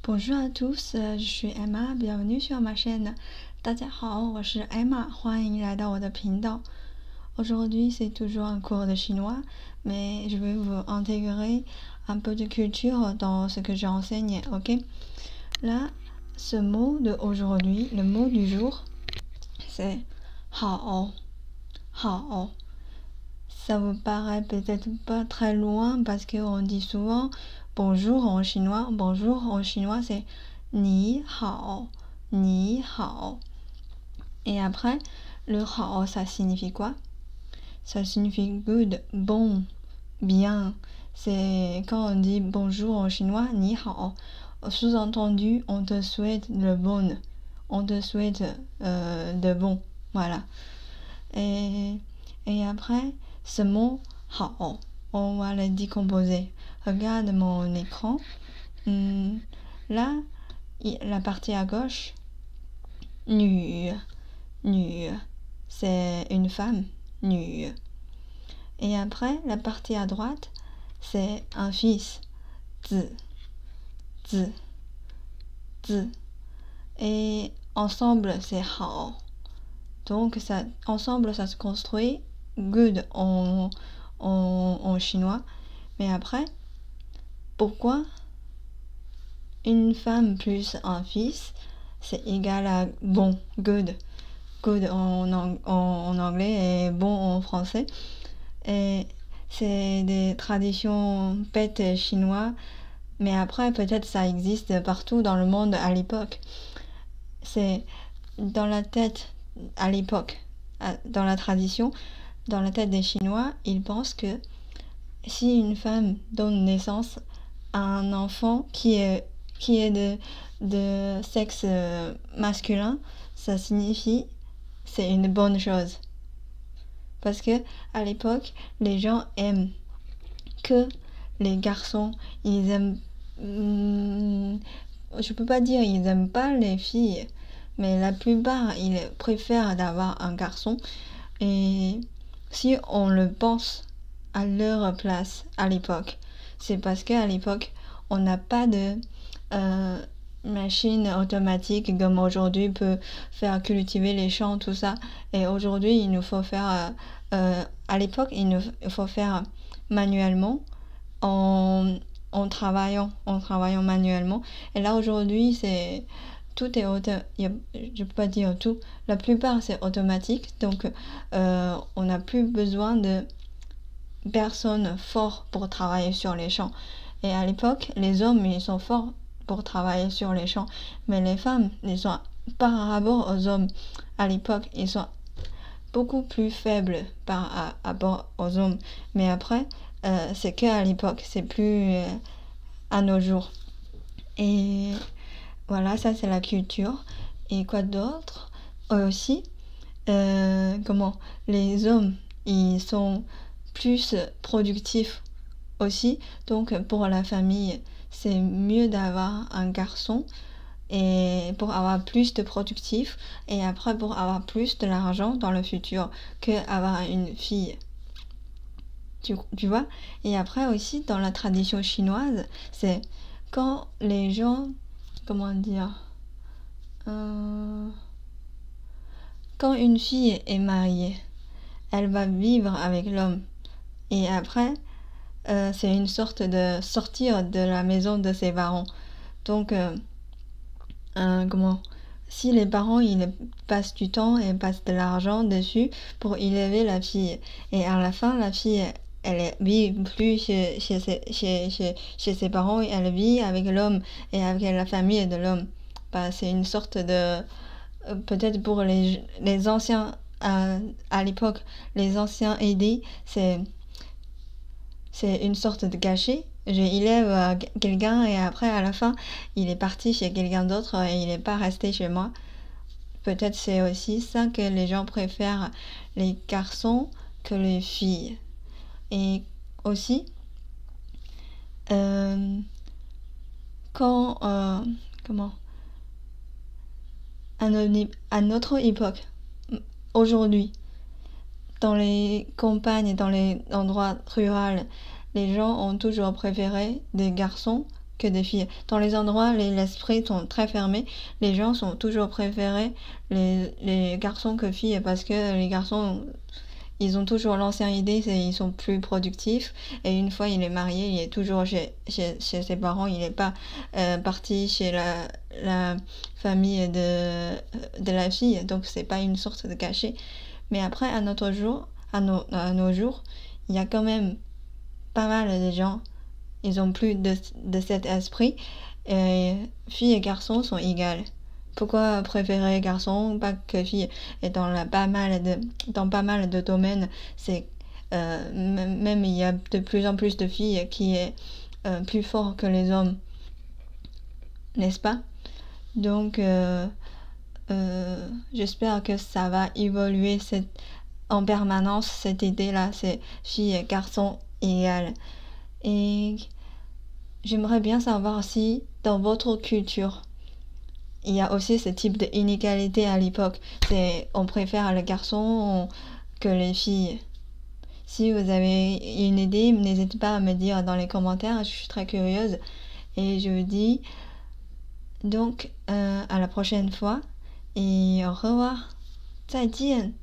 Bonjour à tous, je suis Emma, bienvenue sur ma chaîne. 大家好，我是 Emma，欢迎来到我的频道。Aujourd'hui, c'est toujours un cours de chinois, mais je vais vous intégrer un peu de culture dans ce que j'enseigne, ok? Là, ce mot de aujourd'hui, le mot du jour, c'est hao. Hao. Ça vous paraît peut-être pas très loin parce qu'on dit souvent bonjour en chinois. Bonjour en chinois, c'est ni hao. Ni hao. Et après, le hao, ça signifie quoi? Ça signifie good, bon, bien. C'est quand on dit bonjour en chinois, ni hao. Sous-entendu, on te souhaite le bon. On te souhaite de bon. Voilà. Et après, ce mot hao, on va le décomposer. Regarde mon écran. Là, la partie à gauche, nu, c'est une femme, nu. Et après, la partie à droite, c'est un fils, zi. Et ensemble, c'est hao. Donc, ensemble, ça se construit good en chinois. Mais après, pourquoi une femme plus un fils, c'est égal à bon, good. Good en anglais et bon en français. Et c'est des traditions bêtes chinoises. Mais après, peut-être ça existe partout dans le monde à l'époque. C'est dans la tête à l'époque, dans la tradition, dans la tête des Chinois, ils pensent que si une femme donne naissance à un enfant qui est de sexe masculin, ça signifie c'est une bonne chose. Parce que à l'époque, les gens aiment que les garçons, ils aiment je peux pas dire ils aiment pas les filles, mais la plupart, ils préfèrent d'avoir un garçon. Et si on le pense à leur place à l'époque, c'est parce qu'à l'époque, on n'a pas de machine automatique comme aujourd'hui peut faire cultiver les champs, tout ça. Et aujourd'hui, il nous faut faire... à l'époque, il nous faut faire manuellement en travaillant manuellement. Et là, aujourd'hui, c'est... Tout est je peux pas dire tout, la plupart c'est automatique, donc on n'a plus besoin de personnes fortes pour travailler sur les champs. Et à l'époque, les hommes ils sont forts pour travailler sur les champs, mais les femmes, ils sont par rapport aux hommes à l'époque, ils sont beaucoup plus faibles par rapport aux hommes. Mais après, c'est que à l'époque, c'est plus à nos jours. Et voilà, ça c'est la culture. Et quoi d'autre? Aussi, les hommes, ils sont plus productifs aussi. Donc pour la famille, c'est mieux d'avoir un garçon et pour avoir plus de productifs et après pour avoir plus de l'argent dans le futur qu'avoir une fille. Tu vois? Et après aussi, dans la tradition chinoise, c'est quand les gens... Comment dire? Quand une fille est mariée, elle va vivre avec l'homme. Et après, c'est une sorte de sortir de la maison de ses parents. Donc, si les parents ils passent du temps et passent de l'argent dessus pour élever la fille, et à la fin, la fille elle vit plus chez ses parents, elle vit avec l'homme et avec la famille de l'homme. Bah, c'est une sorte de... peut-être pour les anciens, à l'époque, les anciens aidés, c'est une sorte de cachet. J'élève quelqu'un et après, à la fin, il est parti chez quelqu'un d'autre et il n'est pas resté chez moi. Peut-être c'est aussi ça que les gens préfèrent les garçons que les filles. Et aussi, quand, à notre époque, aujourd'hui, dans les campagnes, dans les endroits ruraux, les gens ont toujours préféré des garçons que des filles. Dans les endroits où les esprits sont très fermés, les gens sont toujours préférés les garçons que filles parce que les garçons, ils ont toujours l'ancienne idée, c'est ils sont plus productifs. Et une fois il est marié, il est toujours chez ses parents, il n'est pas parti chez la famille de la fille. Donc c'est pas une sorte de cachet. Mais après, à nos jours, il y a quand même pas mal de gens, ils ont plus de cet esprit. Et filles et garçons sont égales. Pourquoi préférer garçon pas que fille? Et dans pas mal de domaines, c'est même il y a de plus en plus de filles qui est plus fort que les hommes, n'est-ce pas? Donc j'espère que ça va évoluer en permanence cette idée-là, c'est filles et garçons égales. Et j'aimerais bien savoir si dans votre culture, il y a aussi ce type d'inégalité à l'époque. On préfère les garçons que les filles. Si vous avez une idée, n'hésitez pas à me dire dans les commentaires, je suis très curieuse. Et je vous dis donc à la prochaine fois et au revoir. 再见